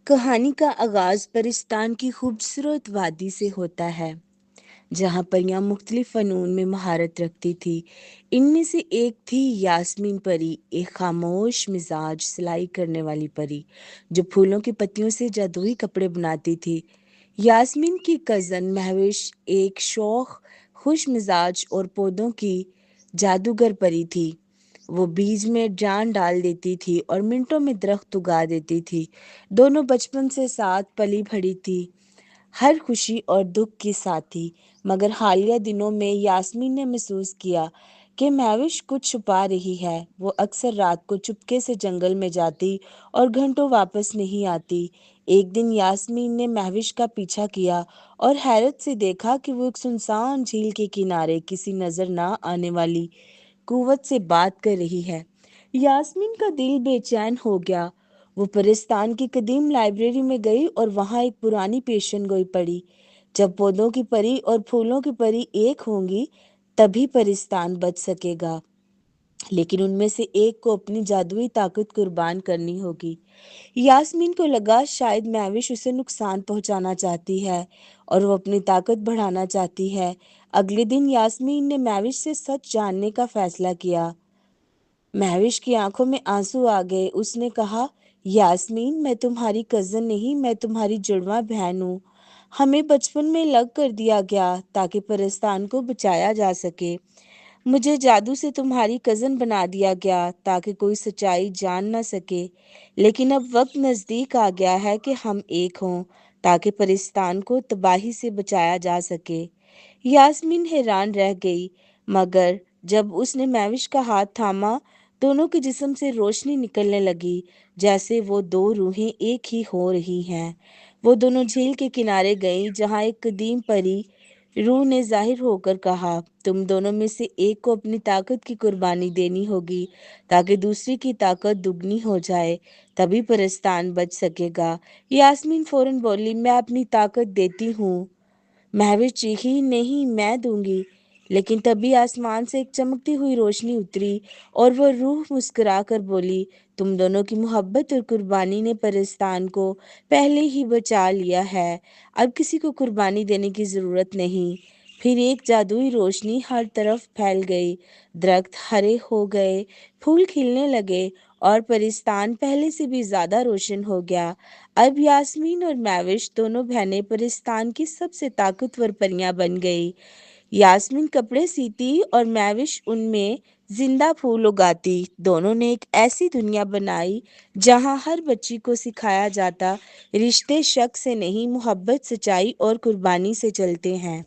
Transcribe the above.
कहानी का आगाज परिस्तान की खूबसूरत वादी से होता है, जहाँ परियां मुख्तलिफ फ़नून में महारत रखती थी। इनमें से एक थी यास्मीन परी, एक खामोश मिजाज सिलाई करने वाली परी, जो फूलों की पत्तियों से जादुई कपड़े बनाती थी। यास्मीन की कज़न महविश एक शौक, खुश मिजाज और पौधों की जादूगर परी थी। वो बीज में जान डाल देती थी और मिनटों में दरख्त उगा देती थी। दोनों बचपन से साथ पली भड़ी थी, हर खुशी और दुख की साथी। मगर हालिया दिनों में यास्मीन ने महसूस किया कि महविश कुछ छुपा रही है। वो अक्सर रात को चुपके से जंगल में जाती और घंटों वापस नहीं आती। एक दिन यास्मीन ने महविश का पीछा किया और हैरत से देखा कि वो एक सुनसान झील के किनारे किसी नजर ना आने वाली कुव्वत से बात कर रही है। यास्मीन का दिल बेचैन हो गया। वो परिस्तान की कदीम लाइब्रेरी में गई और वहां एक पुरानी पेशन गोई पढ़ी। जब पौधों की परी और फूलों की परी एक होंगी, तभी परिस्तान बच सकेगा। लेकिन उनमें से एक को अपनी जादुई ताकत कुर्बान करनी होगी। यास्मीन को लगा शायद महविश उसे नुकसान पहुंचाना चाहती है और वो अपनी ताकत बढ़ाना चाहती है। अगले दिन यास्मीन ने महविश से सच जानने का फैसला किया। महविश की आंखों में आंसू आ गए। उसने कहा, यास्मीन, मैं तुम्हारी कज़न नहीं, मैं तुम्हारी जुड़वा बहन हूँ। हमें बचपन में अलग कर दिया गया ताकि परिस्तान को बचाया जा सके। मुझे जादू से तुम्हारी कज़न बना दिया गया ताकि कोई सच्चाई जान ना सके। लेकिन अब वक्त नज़दीक आ गया है कि हम एक हों, ताकि परिस्तान को तबाही से बचाया जा सके। यास्मीन हैरान रह गई, मगर जब उसने महविश का हाथ थामा, दोनों के जिस्म से रोशनी निकलने लगी, जैसे वो दो रूहें एक ही हो रही हैं। वो दोनों झील के किनारे गईं, जहाँ एक कदीम परी रूह ने जाहिर होकर कहा, तुम दोनों में से एक को अपनी ताकत की कुर्बानी देनी होगी ताकि दूसरी की ताकत दुगनी हो जाए, तभी परिस्तान बच सकेगा। यास्मीन फौरन बोली, मैं अपनी ताकत देती हूँ। महविश चीखी, नहीं, मैं दूंगी। लेकिन तभी आसमान से एक चमकती हुई रोशनी उतरी और वो रूह मुस्कुरा कर बोली, तुम दोनों की मोहब्बत और कुर्बानी ने परिस्तान को पहले ही बचा लिया है। अब किसी को कुर्बानी देने की ज़रूरत नहीं। फिर एक जादुई रोशनी हर तरफ फैल गई। दरख्त हरे हो गए, फूल खिलने लगे और परिस्तान पहले से भी ज़्यादा रोशन हो गया। अब यास्मीन और महविश दोनों बहनें परिस्तान की सबसे ताकतवर परियां बन गई। यास्मीन कपड़े सीती और महविश उनमें जिंदा फूल उगाती। दोनों ने एक ऐसी दुनिया बनाई जहां हर बच्ची को सिखाया जाता, रिश्ते शक से नहीं, मोहब्बत, सच्चाई और कुर्बानी से चलते हैं।